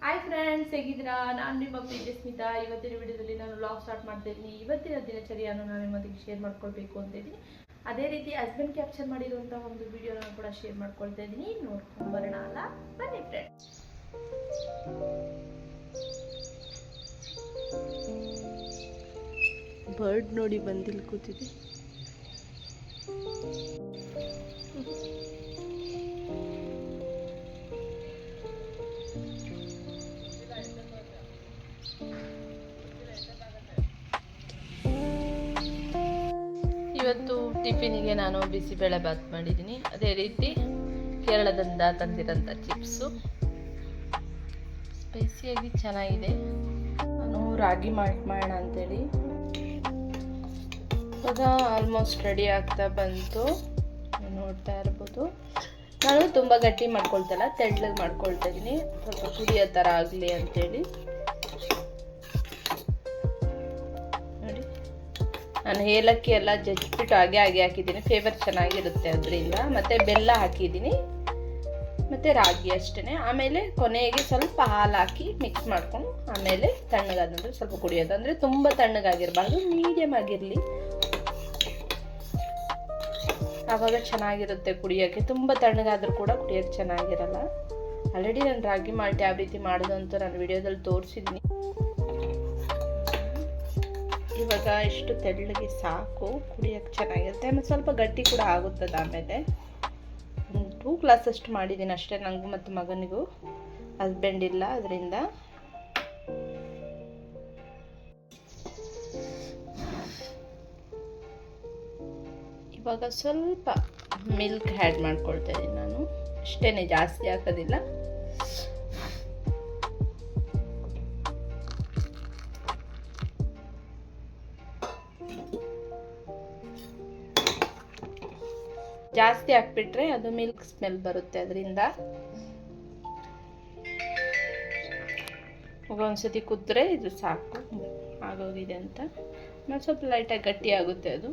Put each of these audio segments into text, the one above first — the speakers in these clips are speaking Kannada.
ಹಾಯ್ ಫ್ರೆಂಡ್ಸ್, ಹೇಗಿದ್ದೀರಾ? ನಾನು ನಿಮ್ಮ ಪ್ರೀತಿ ಸ್ಮಿತಾ. ಇವತ್ತಿನ ವಿಡಿಯೋದಲ್ಲಿ ನಾನು ವ್ಲಾಗ್ ಸ್ಟಾರ್ಟ್ ಮಾಡ್ತಾ ಇದ್ದೀನಿ. ಇವತ್ತಿನ ದಿನಚರಿಯನ್ನು ನಾನು ನಿಮ್ಮೊಂದಿಗೆ ಶೇರ್ ಮಾಡ್ಕೊಳ್ಬೇಕು ಅಂತ ಇದ್ದೀನಿ. ಅದೇ ರೀತಿ ಹಸ್ಬೆಂಡ್ ಕ್ಯಾಪ್ಚರ್ ಮಾಡಿರುವಂಥ ಒಂದು ವಿಡಿಯೋನ ಕೂಡ ಶೇರ್ ಮಾಡ್ಕೊಳ್ತಾ ಇದ್ದೀನಿ. ನೋಡ್ಕೊಂಡು ಬರೋಣ ಅಲ್ಲ? ಬನ್ನಿ ಫ್ರೆಂಡ್ಸ್. ಬರ್ಡ್ ನೋಡಿ ಬಂದಿಲ್ಲಿ ಕೂತಿದೆ. ಇವತ್ತು ಟಿಫಿನಿಗೆ ನಾನು ಬಿಸಿಬೇಳೆ ಬಾತ್ ಮಾಡಿದ್ದೀನಿ. ಅದೇ ರೀತಿ ಕೇರಳದಿಂದ ತಂದಿರೋಂಥ ಚಿಪ್ಸು ಸ್ಪೈಸಿಯಾಗಿ ಚೆನ್ನಾಗಿದೆ. ನಾನು ರಾಗಿ ಮಾಲ್ಟ್ ಮಾಡೋಣ ಅಂತೇಳಿ ಇವಾಗ ಆಲ್ಮೋಸ್ಟ್ ರೆಡಿ ಆಗ್ತಾ ಬಂತು. ನೋಡ್ತಾ ಇರ್ಬೋದು. ನಾನು ತುಂಬ ಗಟ್ಟಿ ಮಾಡ್ಕೊಳ್ತಲ್ಲ, ತೆಳ್ಳಗೆ ಮಾಡ್ಕೊಳ್ತಾ ಇದ್ದೀನಿ, ಸ್ವಲ್ಪ ಕುದಿಯೋ ಥರ ಆಗಲಿ ಅಂತೇಳಿ. ನೋಡಿ, ನಾನು ಏಲಕ್ಕಿ ಎಲ್ಲ ಜಜ್ಜಿಬಿಟ್ಟು ಹಾಗೆ ಹಾಕಿದ್ದೀನಿ. ಫ್ಲೇವರ್ ಚೆನ್ನಾಗಿರುತ್ತೆ ಅದರಿಂದ. ಮತ್ತು ಬೆಲ್ಲ ಹಾಕಿದ್ದೀನಿ, ಮತ್ತು ರಾಗಿ ಅಷ್ಟೇ. ಆಮೇಲೆ ಕೊನೆಗೆ ಸ್ವಲ್ಪ ಹಾಲು ಹಾಕಿ ಮಿಕ್ಸ್ ಮಾಡ್ಕೊಂಡು ಆಮೇಲೆ ತಣ್ಣಗಾದಂದರೆ ಸ್ವಲ್ಪ ಕುಡಿಯೋದು. ಅಂದರೆ ತುಂಬ ತಣ್ಣಗಾಗಿರಬಾರ್ದು, ಮೀಡಿಯಮ್ ಆಗಿರಲಿ, ಆವಾಗ ಚೆನ್ನಾಗಿರುತ್ತೆ ಕುಡಿಯೋಕ್ಕೆ. ತುಂಬ ತಣ್ಣಗಾದರೂ ಕೂಡ ಕುಡಿಯೋಕ್ಕೆ ಚೆನ್ನಾಗಿರಲ್ಲ. ಆಲ್ರೆಡಿ ನಾನು ರಾಗಿ ಮಾಲ್ಟ್ ಯಾವ ರೀತಿ ಮಾಡೋದು ಅಂತ ನಾನು ವಿಡಿಯೋದಲ್ಲಿ ತೋರಿಸಿದ್ದೀನಿ. ಇವಾಗ ಇಷ್ಟು ತೆಳ್ಳಗೆ ಸಾಕು, ಕುಡಿಯೋಕ್ಕೆ ಚೆನ್ನಾಗಿರುತ್ತೆ. ಮತ್ತು ಸ್ವಲ್ಪ ಗಟ್ಟಿ ಕೂಡ ಆಗುತ್ತದೆ. ಆಮೇಲೆ 2 ಗ್ಲಾಸ್ ಅಷ್ಟು ಮಾಡಿದ್ದೀನಿ ಅಷ್ಟೇ, ನನಗೂ ಮತ್ತು ಮಗನಿಗೂ. ಹಸ್ಬೆಂಡ್ ಇಲ್ಲ ಅದರಿಂದ. ಇವಾಗ ಸ್ವಲ್ಪ ಮಿಲ್ಕ್ ಆ್ಯಡ್ ಮಾಡ್ಕೊಳ್ತಾ ಇದ್ದೀನಿ ನಾನು, ಅಷ್ಟೇ, ಜಾಸ್ತಿ ಹಾಕೋದಿಲ್ಲ. ಜಾಸ್ತಿ ಹಾಕ್ಬಿಟ್ರೆ ಅದು ಮಿಲ್ಕ್ ಸ್ಮೆಲ್ ಬರುತ್ತೆ ಅದರಿಂದ. ಒಂದ್ಸತಿ ಕುದ್ರೆ ಇದು ಸಾಕು, ಆಗೋಗಿದೆ ಅಂತ. ಮತ್ತು ಸ್ವಲ್ಪ ಲೈಟಾಗಿ ಗಟ್ಟಿ ಆಗುತ್ತೆ ಅದು.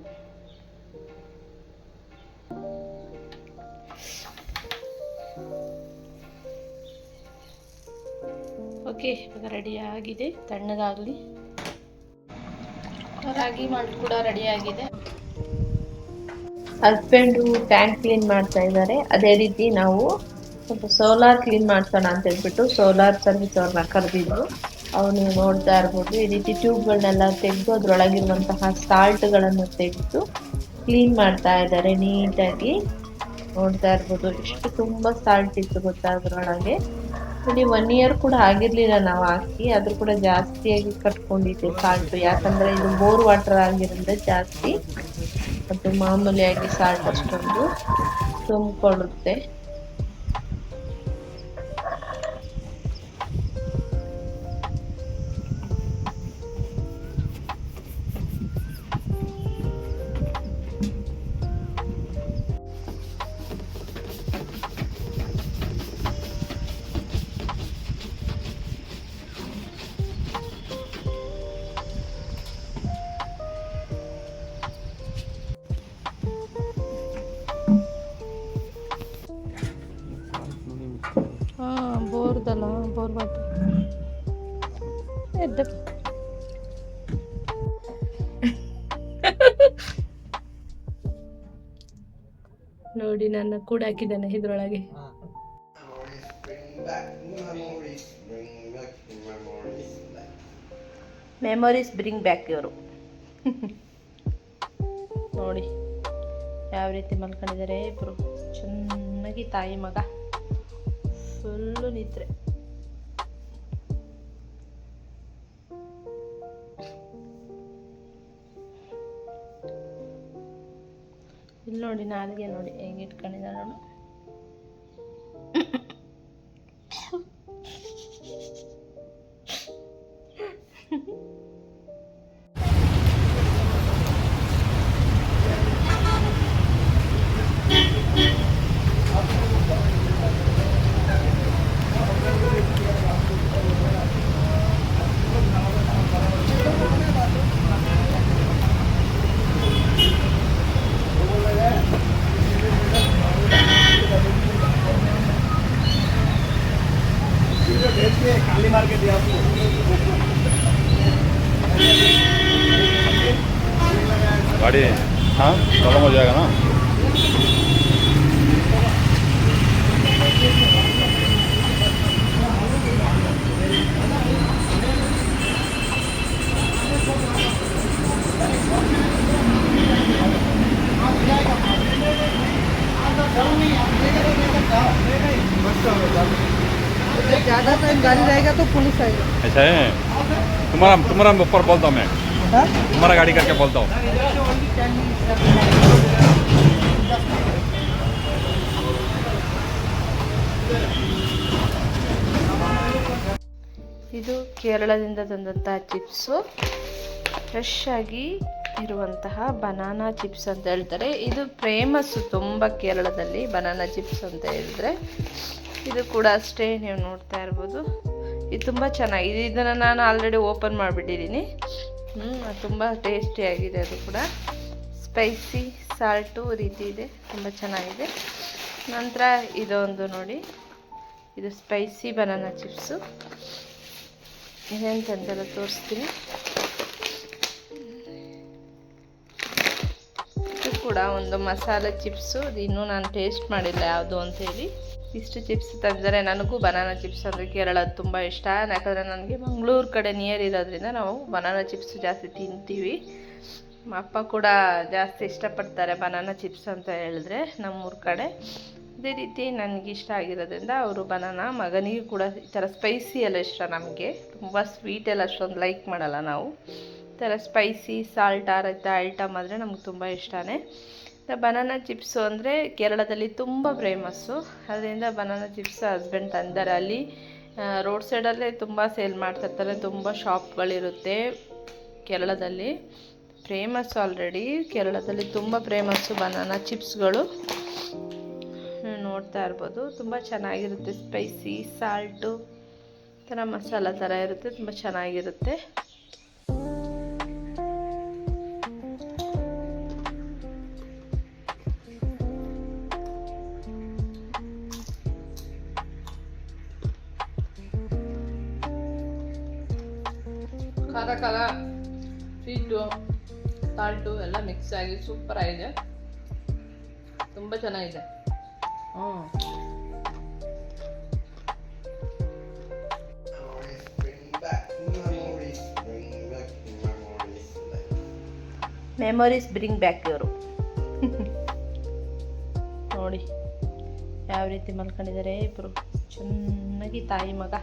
ಓಕೆ, ಇವಾಗ ರೆಡಿ ಆಗಿದೆ. ತಣ್ಣಗಾಗಲಿ. ರಾಗಿ ಮಾಲ್ಟ್ ಕೂಡ ರೆಡಿ ಆಗಿದೆ. ಹಸ್ಬೆಂಡು ಟ್ಯಾಂಕ್ ಕ್ಲೀನ್ ಮಾಡ್ತಾ ಇದ್ದಾರೆ. ಅದೇ ರೀತಿ ನಾವು ಸ್ವಲ್ಪ ಸೋಲಾರ್ ಕ್ಲೀನ್ ಮಾಡ್ಸೋಣ ಅಂತ ಹೇಳ್ಬಿಟ್ಟು ಸೋಲಾರ್ ಸರ್ವಿಸ್ ಅವ್ರನ್ನ ಕರೆದಿದ್ರು. ಅವ್ರು ನೀವು ನೋಡ್ತಾ ಇರ್ಬೋದು, ಈ ರೀತಿ ಟ್ಯೂಬ್ಗಳನ್ನೆಲ್ಲ ತೆಗೆದು ಅದರೊಳಗಿರುವಂತಹ ಸಾಲ್ಟ್ಗಳನ್ನು ತೆಗೆದು ಕ್ಲೀನ್ ಮಾಡ್ತಾ ಇದ್ದಾರೆ ನೀಟಾಗಿ. ನೋಡ್ತಾ ಇರ್ಬೋದು ಎಷ್ಟು ತುಂಬ ಸಾಲ್ಟ್ ಇತ್ತು ಗೊತ್ತಾ ಅದರೊಳಗೆ. ಇಲ್ಲಿ 1 ಇಯರ್ ಕೂಡ ಆಗಿರಲಿಲ್ಲ ನಾವು ಹಾಕಿ, ಆದರೂ ಕೂಡ ಜಾಸ್ತಿಯಾಗಿ ಕಟ್ಕೊಂಡಿದ್ದೆ ಸಾಲ್ಟು. ಯಾಕಂದರೆ ಇದು ಬೋರ್ ವಾಟರ್ ಆಗಿರೋದ್ರಿಂದ ಜಾಸ್ತಿ, ಮತ್ತು ಮಾಮೂಲಿಯಾಗಿ ಸಾಲ್ಟ್ ಅಷ್ಟೊಂದು ತುಂಬಿಕೊಳ್ಳುತ್ತೆ. ಬೋರ್ದಲ್ಲ, ಬೋರ್ ವಾಟರ್ ಎದ್ದ ನೋಡಿ, ನನ್ನ ಕೂಡ ಹಾಕಿದ್ದಾನೆ ಇದ್ರೊಳಗೆ. ಮೆಮೊರೀಸ್ ಬ್ರಿಂಗ್ ಬ್ಯಾಕ್ ಇವರು. ನೋಡಿ ಯಾವ ರೀತಿ ಮಲ್ಕೊಂಡಿದ್ದಾರೆ ಇಬ್ರು ಚೆನ್ನಾಗಿ. ತಾಯಿ ಮಗ ಫುಲ್ಲು ನಿದ್ರೆ. ಇಲ್ಲಿ ನೋಡಿ, ನಾಲ್ಗೆ ನೋಡಿ ಹೇಗೆ ಇಟ್ಕೊಂಡಿದ್ದಾರೆ ನೋಡು. गाड़ी हाँ खत्म हो जाएगा ना। ज़्यादा टाइम गाड़ी रहेगा तो पुलिस आएगा। ऐसा है, तुम्हारा ऊपर बोलता हूँ मैं, तुम्हारा गाड़ी करके बोलता हूँ। ಇದು ಕೇರಳದಿಂದ ತಂದಂತಹ ಚಿಪ್ಸು, ಫ್ರೆಶ್ ಆಗಿ ಇರುವಂತಹ ಬನಾನಾ ಚಿಪ್ಸ್ ಅಂತ ಹೇಳ್ತಾರೆ. ಇದು ಫೇಮಸ್ಸು ತುಂಬ ಕೇರಳದಲ್ಲಿ ಬನಾನಾ ಚಿಪ್ಸ್ ಅಂತ ಹೇಳಿದ್ರೆ. ಇದು ಕೂಡ ಅಷ್ಟೇ, ನೀವು ನೋಡ್ತಾ ಇರ್ಬೋದು. ಇದು ತುಂಬ ಚೆನ್ನಾಗಿದೆ. ಇದನ್ನು ನಾನು ಆಲ್ರೆಡಿ ಓಪನ್ ಮಾಡಿಬಿಟ್ಟಿದ್ದೀನಿ. ತುಂಬ ಟೇಸ್ಟಿಯಾಗಿದೆ. ಅದು ಕೂಡ ಸ್ಪೈಸಿ ಸಾಲ್ಟು ರೀತಿ ಇದೆ, ತುಂಬ ಚೆನ್ನಾಗಿದೆ. ನಂತರ ಇದೊಂದು ನೋಡಿ, ಇದು ಸ್ಪೈಸಿ ಬನಾನಾ ಚಿಪ್ಸು. ಇದೇಂತೆಲ್ಲ ತೋರಿಸ್ತೀನಿ. ಇದು ಕೂಡ ಒಂದು ಮಸಾಲೆ ಚಿಪ್ಸು. ಇದು ಇನ್ನೂ ನಾನು ಟೇಸ್ಟ್ ಮಾಡಿಲ್ಲ ಯಾವುದು ಅಂತೇಳಿ. ಇಷ್ಟು ಚಿಪ್ಸ್ ತಂದಿದ್ದಾರೆ. ನನಗೂ ಬನಾನಾ ಚಿಪ್ಸ್ ಅಂದರೆ ಕೇರಳ ತುಂಬ ಇಷ್ಟ. ಯಾಕಂದರೆ ನನಗೆ ಮಂಗಳೂರು ಕಡೆ ನಿಯರ್ ಇರೋದ್ರಿಂದ ನಾವು ಬನಾನಾ ಚಿಪ್ಸ್ ಜಾಸ್ತಿ ತಿಂತೀವಿ. ಅಪ್ಪ ಕೂಡ ಜಾಸ್ತಿ ಇಷ್ಟಪಡ್ತಾರೆ ಬನಾನಾ ಚಿಪ್ಸ್ ಅಂತ ಹೇಳಿದ್ರೆ ನಮ್ಮೂರ ಕಡೆ. ಅದೇ ರೀತಿ ನನಗೆ ಇಷ್ಟ ಆಗಿರೋದ್ರಿಂದ ಅವರು ಬನಾನಾ, ಮಗನಿಗೂ ಕೂಡ ಈ ಥರ ಸ್ಪೈಸಿ ಎಲ್ಲ ಇಷ್ಟ. ನಮಗೆ ತುಂಬ ಸ್ವೀಟ್ ಎಲ್ಲ ಅಷ್ಟೊಂದು ಲೈಕ್ ಮಾಡಲ್ಲ ನಾವು. ಈ ಥರ ಸ್ಪೈಸಿ ಸಾಲ್ಟ್ ಆ ರೀತಿ ಐಟಮ್ ಆದರೆ ನಮ್ಗೆ ತುಂಬ ಇಷ್ಟನೇ. ಬನಾನಾ ಚಿಪ್ಸು ಅಂದರೆ ಕೇರಳದಲ್ಲಿ ತುಂಬ ಫೇಮಸ್ಸು. ಅದರಿಂದ ಬನಾನಾ ಚಿಪ್ಸ್ ಹಸ್ಬೆಂಡ್ ತಂದಿದ್ದಾರೆ. ಅಲ್ಲಿ ರೋಡ್ ಸೈಡಲ್ಲೇ ತುಂಬ ಸೇಲ್ ಮಾಡ್ತಿರ್ತಾರೆ. ತುಂಬ ಶಾಪ್ಗಳಿರುತ್ತೆ ಕೇರಳದಲ್ಲಿ. ಫೇಮಸ್ಸು ಆಲ್ರೆಡಿ ಕೇರಳದಲ್ಲಿ ತುಂಬ ಫೇಮಸ್ಸು ಬನಾನಾ ಚಿಪ್ಸ್ಗಳು. ನೋಡ್ತಾ ಇರ್ಬೋದು, ತುಂಬ ಚೆನ್ನಾಗಿರುತ್ತೆ. ಸ್ಪೈಸಿ ಸಾಲ್ಟು ಥರ ಮಸಾಲ ಥರ ಇರುತ್ತೆ, ತುಂಬ ಚೆನ್ನಾಗಿರುತ್ತೆ. ಖಾರ ಖಾರ ಸ್ವೀಟು ಸಾಲ್ಟು ಎಲ್ಲ ಮಿಕ್ಸ್ ಆಗಿ ಸೂಪರ್ ಆಗಿದೆ, ತುಂಬ ಚೆನ್ನಾಗಿದೆ. ಮೆಮೊರೀಸ್ ಬ್ರಿಂಗ್ ಬ್ಯಾಕ್ ಇವರು. ನೋಡಿ ಯಾವ ರೀತಿ ಮಲ್ಕೊಂಡಿದ್ದಾರೆ ಇಬ್ಬರು ಚೆನ್ನಾಗಿ, ತಾಯಿ ಮಗ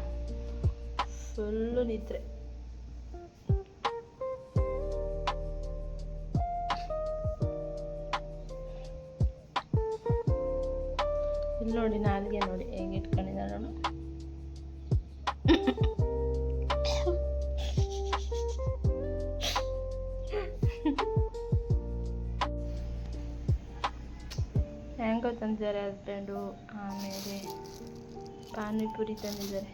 ಫುಲ್ಲು ನಿದ್ರೆ. ಇಲ್ಲಿ ನೋಡಿ ನಾಲ್ಗೆ ನೋಡಿ ಹೆಂಗೆ ಇಟ್ಕೊಂಡಿದ್ದಾಳೆ. ಮ್ಯಾಂಗೋ ತಂದಿದ್ದಾರೆ ಹಸ್ಬೆಂಡು. ಆಮೇಲೆ ಪಾನಿಪುರಿ ತಂದಿದ್ದಾರೆ,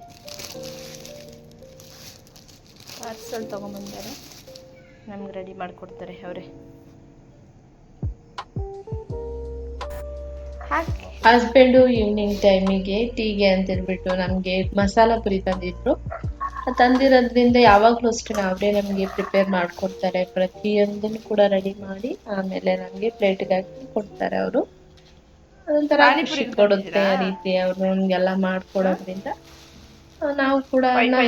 ಪಾರ್ಸಲ್ ತೊಗೊಂಬಂದಿದ್ದಾರೆ. ನಮ್ಗೆ ರೆಡಿ ಮಾಡಿಕೊಡ್ತಾರೆ ಅವರೇ. ಹಸ್ಬೆಂಡು ಈವ್ನಿಂಗ್ ಟೈಮಿಗೆ ಟೀಗೆ ಅಂತೇಳ್ಬಿಟ್ಟು ನಮಗೆ ಮಸಾಲ ಪುರಿ ತಂದಿದ್ರು. ತಂದಿರೋದ್ರಿಂದ ಯಾವಾಗಲೂ ಅಷ್ಟೇ ಅವರೇ ನಮಗೆ ಪ್ರಿಪೇರ್ ಮಾಡಿಕೊಡ್ತಾರೆ. ಪ್ರತಿಯೊಂದನ್ನು ಕೂಡ ರೆಡಿ ಮಾಡಿ ಆಮೇಲೆ ನಮಗೆ ಪ್ಲೇಟ್ಗೆ ಹಾಕಿ ಕೊಡ್ತಾರೆ ಅವರು. ಅದೊಂಥರ ಖುಷಿ ಕೊಡುತ್ತೆ ಆ ರೀತಿ ಅವರು ನಮಗೆಲ್ಲ ಮಾಡಿಕೊಡೋದ್ರಿಂದ. ನಾವು ಕೂಡ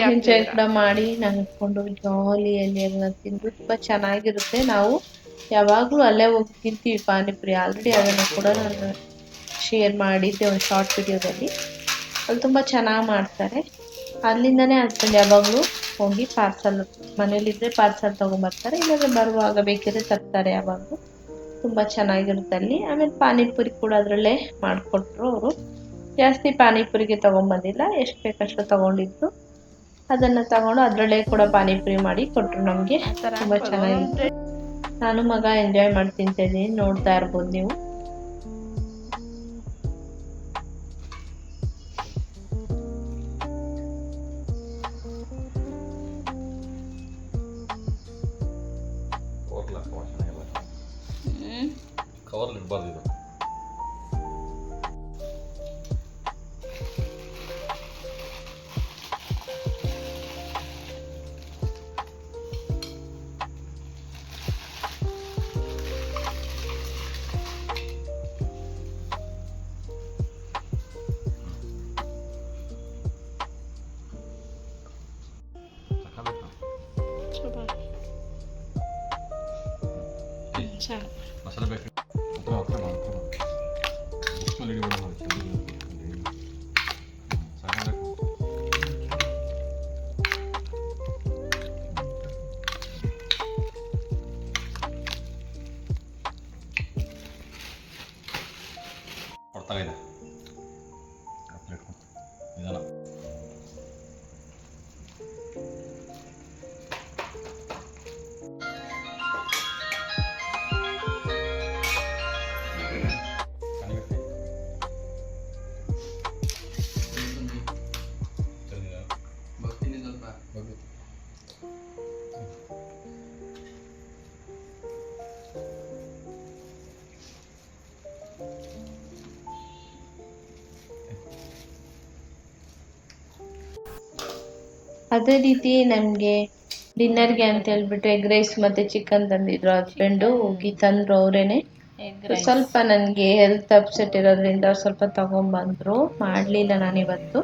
ಎಂಜಾಯ್ ಕೂಡ ಮಾಡಿ ನಗ್ಕೊಂಡು ಜಾಲಿಯಲ್ಲಿ ಎಲ್ಲ ತಿಂದು ತುಂಬ ಚೆನ್ನಾಗಿರುತ್ತೆ. ನಾವು ಯಾವಾಗಲೂ ಅಲ್ಲೇ ಹೋಗಿ ತಿಂತೀವಿ ಪಾನಿಪುರಿ. ಆಲ್ರೆಡಿ ಅದನ್ನು ಕೂಡ ನಾನು ಶೇರ್ ಮಾಡಿದ್ದೆ ಒಂದು ಶಾರ್ಟ್ ವಿಡಿಯೋದಲ್ಲಿ. ಅಲ್ಲಿ ತುಂಬ ಚೆನ್ನಾಗಿ ಮಾಡ್ತಾರೆ. ಅಲ್ಲಿಂದನೇ ಹಸ್ಬೆಂಡ್ ಯಾವಾಗಲೂ ಹೋಗಿ ಪಾರ್ಸಲ್, ಮನೇಲಿದ್ದರೆ ಪಾರ್ಸಲ್ ತೊಗೊಂಬರ್ತಾರೆ, ಇಲ್ಲಾಂದರೆ ಬರುವಾಗ ಬೇಕಿದ್ರೆ ತರ್ತಾರೆ ಯಾವಾಗಲೂ. ತುಂಬ ಚೆನ್ನಾಗಿರುತ್ತೆ ಅಲ್ಲಿ. ಆಮೇಲೆ ಪಾನಿಪುರಿ ಕೂಡ ಅದರಲ್ಲೇ ಮಾಡಿಕೊಟ್ರು ಅವರು. ಜಾಸ್ತಿ ಪಾನಿಪುರಿಗೆ ತೊಗೊಂಬಂದಿಲ್ಲ, ಎಷ್ಟು ಬೇಕಷ್ಟು ತೊಗೊಂಡಿದ್ದು. ಅದನ್ನು ತಗೊಂಡು ಅದರಲ್ಲೇ ಕೂಡ ಪಾನಿಪುರಿ ಮಾಡಿ ಕೊಟ್ಟರು ನಮಗೆ. ತುಂಬ ಚೆನ್ನಾಗಿತ್ತು. ನಾನು ಮಗ ಎಂಜಾಯ್ ಮಾಡಿ ತಿಂತಾ ಇದ್ದೀನಿ, ನೋಡ್ತಾ ಇರ್ಬೋದು ನೀವು. ಕವರ್ಲಿ ಇಡಬಾರ್ದು ಇದು. ಮಸಾಲೆ ಬೇಕು ಹತ್ರ ಬುಕ್ಸ್ ಮೇಲೆ ಇಡಿ ಸಾಕಾಗಬೇಕು. ಕೊಡ್ತಾ ಇದೆ ನಿಧಾನ. ಅದೇ ರೀತಿ ನಮಗೆ ಡಿನ್ನರ್ಗೆ ಅಂತ ಹೇಳ್ಬಿಟ್ಟು ಎಗ್ ರೈಸ್ ಮತ್ತೆ ಚಿಕನ್ ತಂದಿದ್ರು ಹಸ್ಬೆಂಡು, ಹೋಗಿ ತಂದ್ರು ಅವರೇನೆ. ಸ್ವಲ್ಪ ನನಗೆ ಹೆಲ್ತ್ ಅಪ್ಸೆಟ್ ಇರೋದ್ರಿಂದ ಸ್ವಲ್ಪ ತಗೊಂಡ್ಬಂದ್ರು, ಮಾಡಲಿಲ್ಲ ನಾನಿವತ್ತು.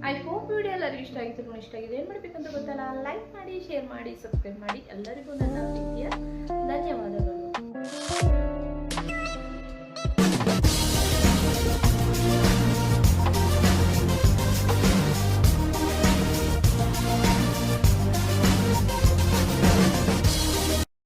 ಐ ಹೋಪ್ ವಿಡಿಯೋ ಎಲ್ಲರಿಗೂ ಇಷ್ಟ ಆಗಿತ್ತು. ಇಷ್ಟ ಆಗಿದೆ ಏನು ಮಾಡಬೇಕಂತ ಗೊತ್ತಲ್ಲ, ಲೈಕ್ ಮಾಡಿ, ಶೇರ್ ಮಾಡಿ, ಸಬ್ಸ್ಕ್ರೈಬ್ ಮಾಡಿ. ಎಲ್ಲರಿಗೂ ನನ್ನ ಪ್ರೀತಿಯ ಧನ್ಯವಾದಗಳು.